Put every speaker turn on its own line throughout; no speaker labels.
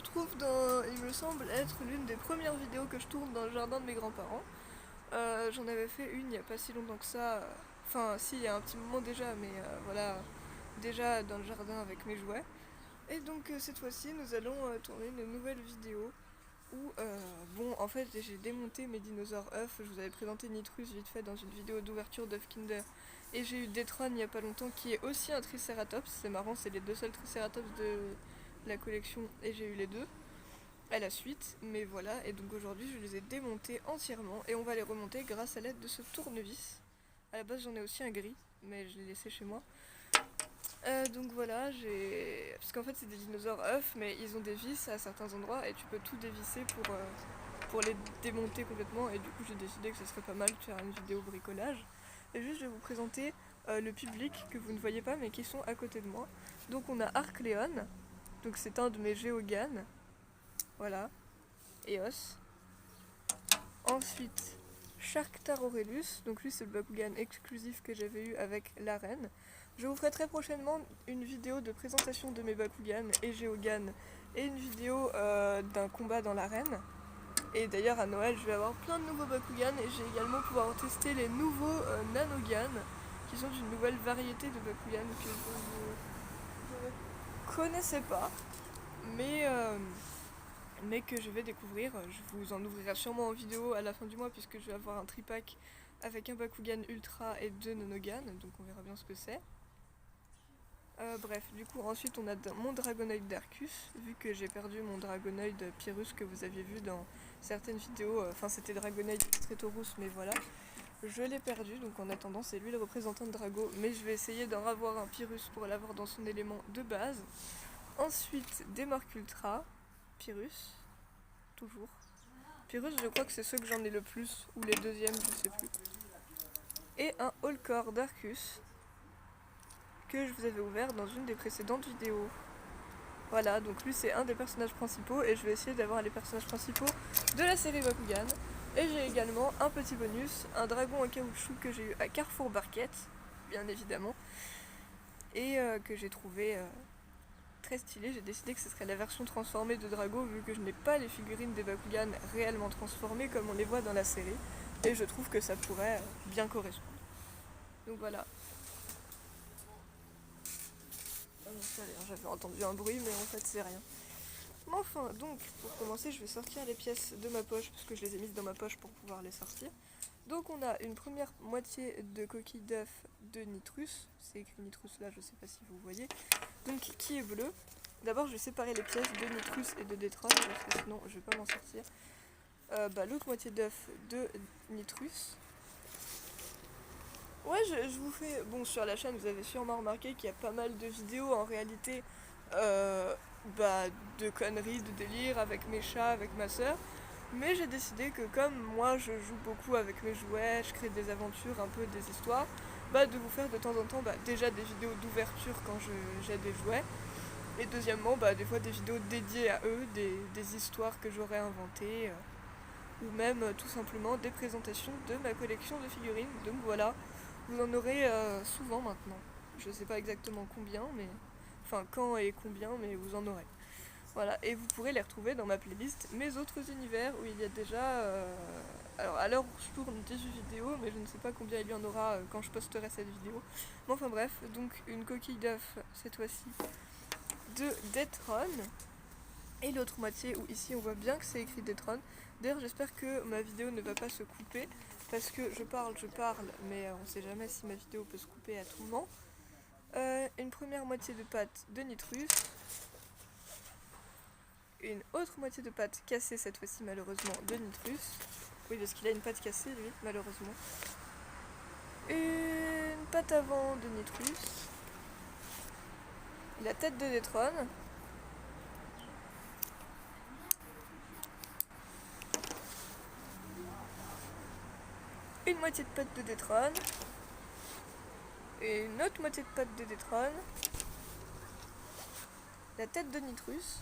retrouve dans, il me semble être l'une des premières vidéos que je tourne dans le jardin de mes grands-parents. J'en avais fait une il n'y a pas si longtemps que ça, enfin si, il y a un petit moment déjà, mais voilà, déjà dans le jardin avec mes jouets. Et donc cette fois-ci nous allons tourner une nouvelle vidéo où, bon en fait j'ai démonté mes dinosaures œufs, je vous avais présenté Nitrus vite fait dans une vidéo d'ouverture d'œuf Kinder. Et j'ai eu Detron il n'y a pas longtemps qui est aussi un Triceratops, c'est marrant, c'est les deux seuls Triceratops de la collection et j'ai eu les deux à la suite, mais voilà, et donc aujourd'hui je les ai démontés entièrement et on va les remonter grâce à l'aide de ce tournevis. À la base j'en ai aussi un gris, mais je l'ai laissé chez moi. Donc voilà, parce qu'en fait c'est des dinosaures œufs, mais ils ont des vis à certains endroits et tu peux tout dévisser pour les démonter complètement, et du coup j'ai décidé que ce serait pas mal de faire une vidéo bricolage. Et juste je vais vous présenter le public que vous ne voyez pas mais qui sont à côté de moi. Donc on a Arcléon, donc c'est un de mes géoganes. Voilà, Eos. Ensuite, Sharktarorellus, donc lui c'est le Bakugan exclusif que j'avais eu avec l'arène. Je vous ferai très prochainement une vidéo de présentation de mes Bakugan et Géogan et une vidéo d'un combat dans l'arène. Et d'ailleurs à Noël je vais avoir plein de nouveaux Bakugan et j'ai également pouvoir tester les nouveaux Nanogan qui sont d'une nouvelle variété de Bakugan que je ne connaissais pas. Mais que je vais découvrir. Je vous en ouvrirai sûrement en vidéo à la fin du mois puisque je vais avoir un tripack avec un Bakugan Ultra et 2 Nanogan, donc on verra bien ce que c'est. Bref, du coup ensuite on a mon Dragonoid Darkus, vu que j'ai perdu mon Dragonoid Pyrrhus que vous aviez vu dans certaines vidéos, enfin c'était Dragonoid Stretoros mais voilà. Je l'ai perdu, donc en attendant c'est lui le représentant de Drago, mais je vais essayer d'en avoir un Pyrrhus pour l'avoir dans son élément de base. Ensuite des Morques Ultra, Pyrrhus, toujours. Pyrrhus, je crois que c'est ceux que j'en ai le plus, ou les deuxièmes, je sais plus. Et un Holcore Darkus, que je vous avais ouvert dans une des précédentes vidéos. Voilà, donc lui c'est un des personnages principaux, et je vais essayer d'avoir les personnages principaux de la série Bakugan. Et j'ai également un petit bonus, un dragon en caoutchouc que j'ai eu à Carrefour Barquette, bien évidemment, et que j'ai trouvé très stylé. J'ai décidé que ce serait la version transformée de Drago vu que je n'ai pas les figurines des Bakugan réellement transformées comme on les voit dans la série, et je trouve que ça pourrait bien correspondre. Donc voilà. J'avais entendu un bruit mais en fait c'est rien. Mais enfin, donc pour commencer je vais sortir les pièces de ma poche parce que je les ai mises dans ma poche pour pouvoir les sortir. Donc on a une première moitié de coquille d'œuf de Nitrus, c'est écrit Nitrus là, je sais pas si vous voyez, donc qui est bleu. D'abord je vais séparer les pièces de Nitrus et de Detron parce que sinon je vais pas m'en sortir. L'autre moitié d'œuf de Nitrus. Ouais, je vous fais... Bon, sur la chaîne, vous avez sûrement remarqué qu'il y a pas mal de vidéos en réalité de conneries, de délire avec mes chats, avec ma soeur. Mais j'ai décidé que comme moi je joue beaucoup avec mes jouets, je crée des aventures, un peu des histoires, de vous faire de temps en temps déjà des vidéos d'ouverture quand j'ai des jouets. Et deuxièmement, des fois des vidéos dédiées à eux, des histoires que j'aurais inventées, ou même tout simplement des présentations de ma collection de figurines. Donc voilà, vous en aurez souvent maintenant. Je sais pas exactement combien, mais... Enfin, quand et combien, mais vous en aurez. Voilà, et vous pourrez les retrouver dans ma playlist Mes autres univers, où il y a déjà... Alors, à l'heure où je tourne 18 vidéos, mais je ne sais pas combien il y en aura quand je posterai cette vidéo. Mais enfin bref, donc une coquille d'œuf, cette fois-ci, de Detron. Et l'autre moitié, où ici on voit bien que c'est écrit Detron. D'ailleurs, j'espère que ma vidéo ne va pas se couper, parce que je parle, mais on sait jamais si ma vidéo peut se couper à tout moment. Une première moitié de pâte de Nitrus. Une autre moitié de pâte cassée, cette fois-ci malheureusement, de Nitrus. Oui, parce qu'il a une pâte cassée, lui, malheureusement. Une pâte avant de Nitrus. La tête de Detron. Une moitié de pâte de Detron. Et une autre moitié de pâte de Detron. La tête de Nitrus.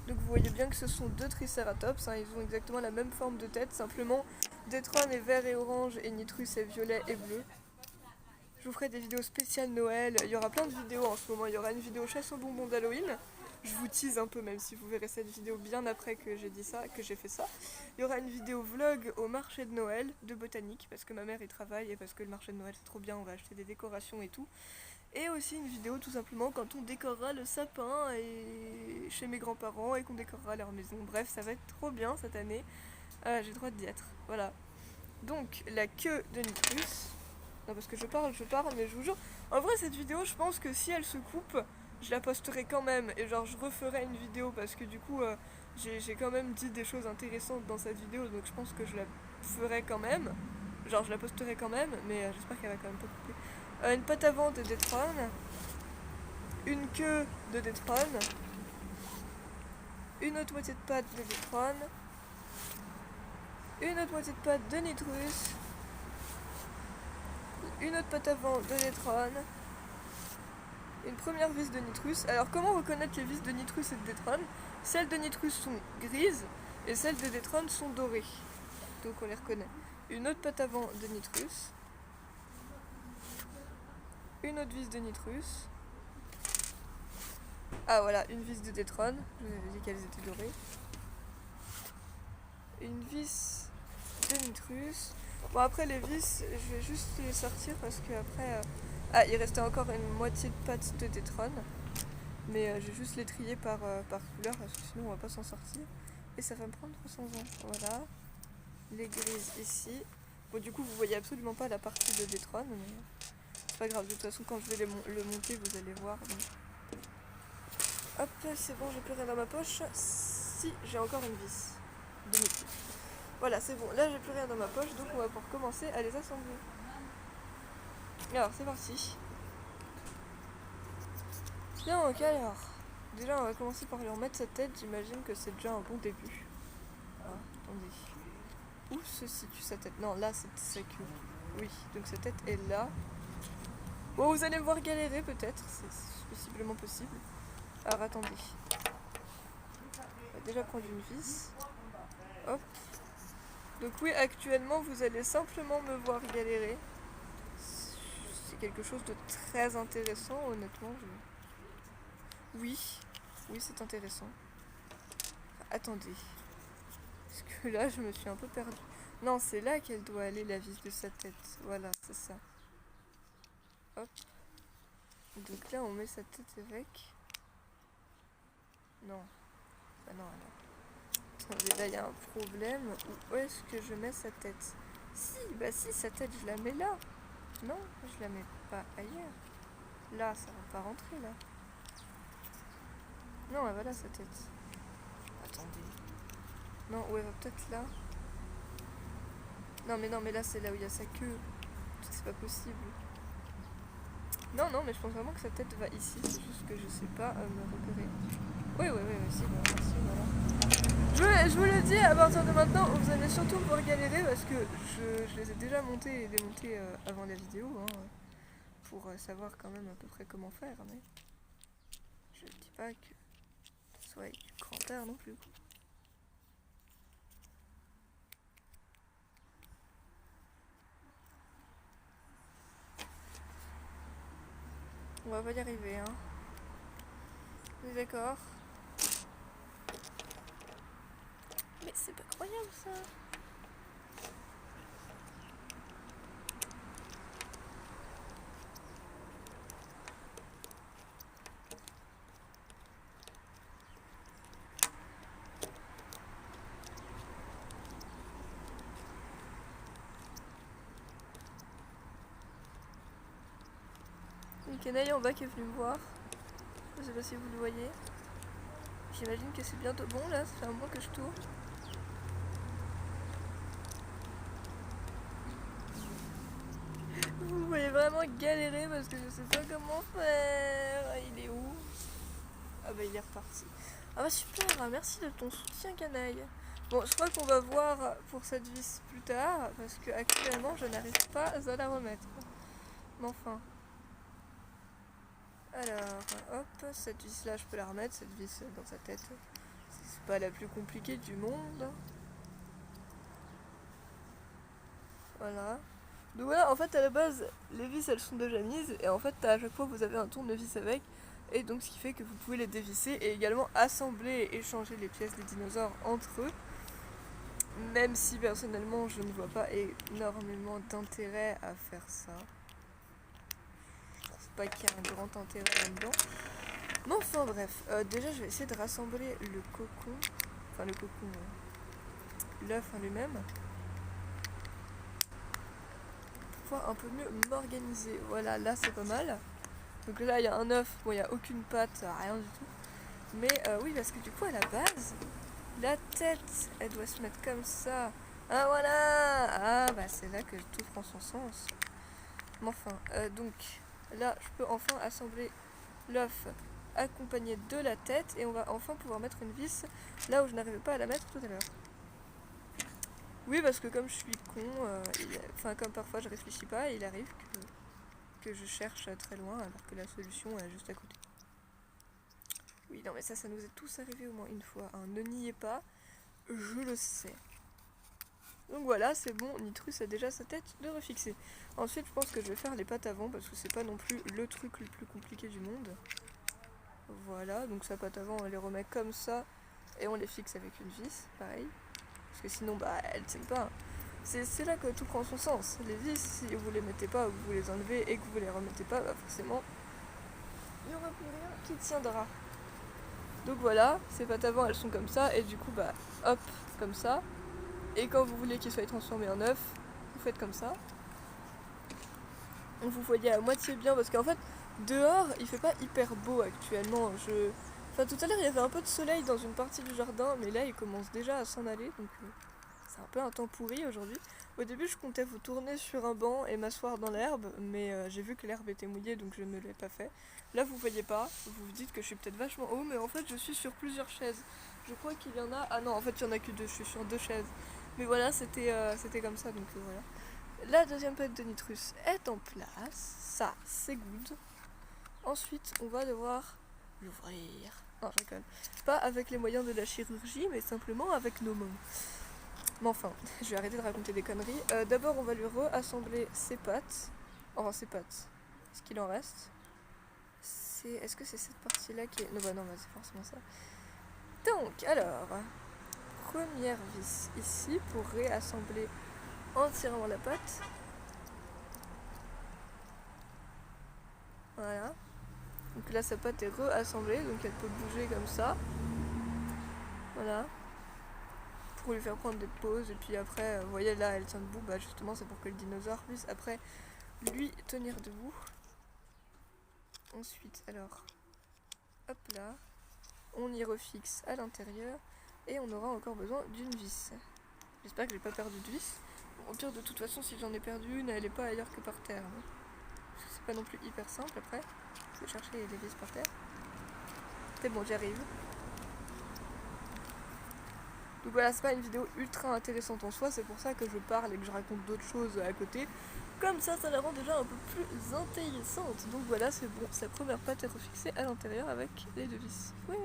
Donc vous voyez bien que ce sont deux Triceratops, hein, ils ont exactement la même forme de tête, simplement Detron est vert et orange et Nitrus est violet et bleu. Je vous ferai des vidéos spéciales Noël, il y aura plein de vidéos en ce moment, il y aura une vidéo chasse aux bonbons d'Halloween, je vous tease un peu, même si vous verrez cette vidéo bien après que j'ai dit ça, que j'ai fait ça. Il y aura une vidéo vlog au marché de Noël de botanique, parce que ma mère y travaille et parce que le marché de Noël c'est trop bien, on va acheter des décorations et tout. Et aussi une vidéo tout simplement quand on décorera le sapin et chez mes grands-parents et qu'on décorera leur maison. Bref, ça va être trop bien cette année. J'ai le droit d'y être. Voilà. Donc, la queue de Nitrus. Non, parce que je parle, mais je vous jure. En vrai, cette vidéo, je pense que si elle se coupe, je la posterai quand même. Et genre, je referai une vidéo parce que du coup, j'ai quand même dit des choses intéressantes dans cette vidéo. Donc, je pense que je la ferai quand même. Genre, je la posterai quand même, mais j'espère qu'elle va quand même pas couper. Une patte avant de Detron. Une queue de Detron. Une autre moitié de patte de Detron. Une autre moitié de patte de Nitrus. Une autre patte avant de Detron. Une première vis de Nitrus. Alors comment reconnaître les vis de Nitrus et de Detron? Celles de Nitrus sont grises et celles de Detron sont dorées. Donc on les reconnaît. Une autre patte avant de Nitrus. Une autre vis de Nitrus. Ah voilà, une vis de Detron. Je vous avais dit qu'elles étaient dorées. Une vis de Nitrus. Bon après les vis, je vais juste les sortir parce que après... Ah, il restait encore une moitié de pâte de Detron. Mais je vais juste les trier par couleur parce que sinon on va pas s'en sortir. Et ça va me prendre 300 ans. Voilà. Les grises ici. Bon du coup vous voyez absolument pas la partie de Detron. Mais c'est pas grave, de toute façon quand je vais le monter vous allez voir. Donc. Hop, c'est bon, j'ai plus rien dans ma poche. Si, j'ai encore une vis. De Nitrus. Voilà, c'est bon. Là j'ai plus rien dans ma poche donc on va pouvoir commencer à les assembler. Alors c'est parti. Bien, ok alors. Déjà on va commencer par lui remettre sa tête, j'imagine que c'est déjà un bon début. Ah, attendez. Où se situe sa tête? Non, là c'est sa queue. Oui, donc sa tête est là. Bon, vous allez me voir galérer peut-être, c'est possiblement possible. Alors attendez. On va déjà prendre une vis. Hop. Donc oui, actuellement vous allez simplement me voir galérer. C'est quelque chose de très intéressant, honnêtement. Oui, c'est intéressant. Enfin, attendez. Parce que là, je me suis un peu perdue. Non, c'est là qu'elle doit aller, la vis de sa tête. Voilà, c'est ça. Hop. Donc là, on met sa tête avec. Non. Ah non, alors. Attendez, là, il y a un problème. Où est-ce que je mets sa tête? Si, bah si, sa tête, je la mets là. Non, je la mets pas ailleurs. Là, ça va pas rentrer, là. Non, voilà sa tête. Attendez. Non, ouais, va peut-être là. Non, mais là, c'est là où il y a sa queue. C'est pas possible. Non, mais je pense vraiment que sa tête va ici. C'est juste que je sais pas me repérer. Oui, si, bon, merci, voilà. Je vous le dis, à partir de maintenant, vous allez surtout pouvoir galérer parce que je les ai déjà montés et démontés avant la vidéo. Hein, pour savoir quand même à peu près comment faire. Mais je ne dis pas que ce soit avec du grand art non plus. On va pas y arriver, hein. Vous êtes d'accord? Mais c'est pas croyable ça. Une canaille en bas qui est venue me voir. Je sais pas si vous le voyez. J'imagine que c'est bientôt bon là, ça fait un moment que je tourne. Vous voyez vraiment galérer parce que je sais pas comment faire. Il est où? Ah bah il est reparti. Ah bah super, merci de ton soutien canaille. Bon, je crois qu'on va voir pour cette vis plus tard parce que actuellement je n'arrive pas à la remettre. Mais enfin. Alors, hop, cette vis là je peux la remettre, cette vis dans sa tête. C'est pas la plus compliquée du monde. Voilà. Donc voilà, en fait à la base, les vis elles sont déjà mises et en fait à chaque fois vous avez un tournevis avec Et donc ce qui fait que vous pouvez les dévisser et également assembler et échanger les pièces des dinosaures entre eux. Même si personnellement je ne vois pas énormément d'intérêt à faire ça. Je trouve pas qu'il y a un grand intérêt là-dedans. Mais enfin bref, déjà je vais essayer de rassembler le cocon. Enfin le cocon, l'œuf en lui-même. Pour pouvoir un peu mieux m'organiser. Voilà, là c'est pas mal. Donc là il y a un œuf, bon il n'y a aucune pâte, rien du tout. Mais oui, parce que du coup à la base, la tête elle doit se mettre comme ça. Ah voilà. Ah bah c'est là que tout prend son sens. Mais enfin, donc là je peux enfin assembler l'œuf accompagné de la tête et on va enfin pouvoir mettre une vis là où je n'arrivais pas à la mettre tout à l'heure. Oui, parce que comme je suis con, enfin comme parfois je réfléchis pas, il arrive que je cherche très loin alors que la solution est juste à côté. Oui, non mais ça nous est tous arrivé au moins une fois, hein. Ne niez pas, je le sais. Donc voilà, c'est bon, Nitrus a déjà sa tête de refixer. Ensuite, je pense que je vais faire les pattes avant parce que c'est pas non plus le truc le plus compliqué du monde. Voilà, donc sa patte avant, on les remet comme ça et on les fixe avec une vis, pareil. Parce que sinon, bah, elles tiennent pas. C'est là que tout prend son sens. Les vis, si vous les mettez pas ou que vous les enlevez et que vous les remettez pas, bah forcément, il n'y aura plus rien qui tiendra. Donc voilà, ces pattes avant, elles sont comme ça et du coup, bah, hop, comme ça. Et quand vous voulez qu'ils soient transformés en œufs, vous faites comme ça. Vous voyez à moitié bien parce qu'en fait, dehors, il fait pas hyper beau actuellement. Enfin, tout à l'heure, il y avait un peu de soleil dans une partie du jardin, mais là, il commence déjà à s'en aller, donc c'est un peu un temps pourri aujourd'hui. Au début, je comptais vous tourner sur un banc et m'asseoir dans l'herbe, mais j'ai vu que l'herbe était mouillée, donc je ne l'ai pas fait. Là, vous voyez pas, vous vous dites que je suis peut-être vachement haut, mais en fait, je suis sur plusieurs chaises. Je crois qu'il y en a... Ah non, en fait, il y en a que deux, je suis sur deux chaises. Mais voilà, c'était comme ça, donc voilà. La deuxième pâte de nitrus est en place, ça, c'est good. Ensuite, on va devoir l'ouvrir. Non, je rigole. Pas avec les moyens de la chirurgie, mais simplement avec nos mains. Mais enfin, je vais arrêter de raconter des conneries. D'abord, on va lui reassembler ses pattes. Enfin, ses pattes. Ce qu'il en reste. Est-ce que c'est cette partie-là qui est... Non, bah non, bah, c'est forcément ça. Donc, alors... Première vis ici pour réassembler entièrement la pâte. Voilà. Donc là, sa pâte est réassemblée, donc elle peut bouger comme ça. Voilà. Pour lui faire prendre des pauses. Et puis après, vous voyez là, elle tient debout. Bah justement, c'est pour que le dinosaure puisse après lui tenir debout. Ensuite, alors, hop là. On y refixe à l'intérieur. Et on aura encore besoin d'une vis. J'espère que j'ai pas perdu de vis. Au pire, de toute façon, si j'en ai perdu une, elle est pas ailleurs que par terre. Hein. Parce que c'est pas non plus hyper simple après. Je vais chercher les vis par terre. C'est bon, j'y arrive. Donc voilà, c'est pas une vidéo ultra intéressante en soi, c'est pour ça que je parle et que je raconte d'autres choses à côté. Comme ça la rend déjà un peu plus intéressante. Donc voilà, c'est bon, sa première pâte est refixée à l'intérieur avec les deux vis. Oui.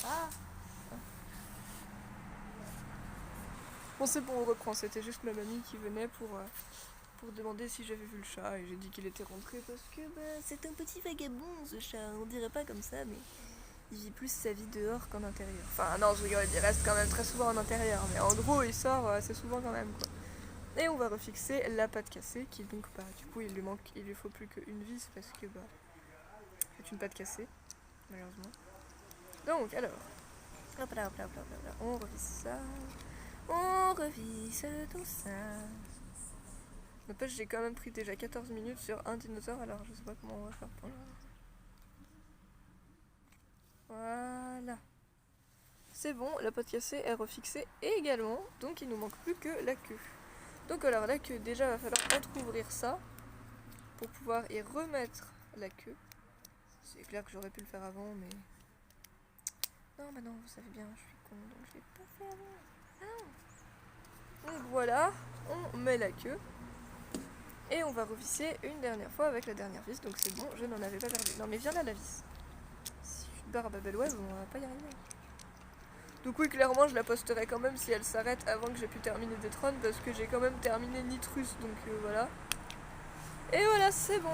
Ah. Bon, c'est bon, on reprend. C'était juste ma mamie qui venait pour demander si j'avais vu le chat et j'ai dit qu'il était rentré parce que c'est un petit vagabond ce chat. On dirait pas comme ça, mais il vit plus sa vie dehors qu'en intérieur. Enfin non, je rigole, il reste quand même très souvent en intérieur, mais en gros il sort assez souvent quand même quoi. Et on va refixer la patte cassée qui donc du coup il lui faut plus qu'une vis parce que c'est une patte cassée malheureusement. Donc alors, hop là, on revisse ça, on revisse tout ça. N'empêche, j'ai quand même pris déjà 14 minutes sur un dinosaure, alors je sais pas comment on va faire pour le... Voilà. C'est bon, la pâte cassée est refixée également, donc il nous manque plus que la queue. Donc alors la queue, déjà va falloir entrouvrir ça pour pouvoir y remettre la queue. C'est clair que j'aurais pu le faire avant, mais... Non, bah non, vous savez bien, je suis con, donc je l'ai pas fait avant. Ah. Donc voilà, on met la queue. Et on va revisser une dernière fois avec la dernière vis, donc c'est bon, je n'en avais pas perdu. Non mais viens là la vis. Si je suis barre à Babel Web, on va pas y arriver. Donc oui, clairement, je la posterai quand même si elle s'arrête avant que j'ai pu terminer Detron, parce que j'ai quand même terminé Nitrus, donc voilà. Et voilà, c'est bon.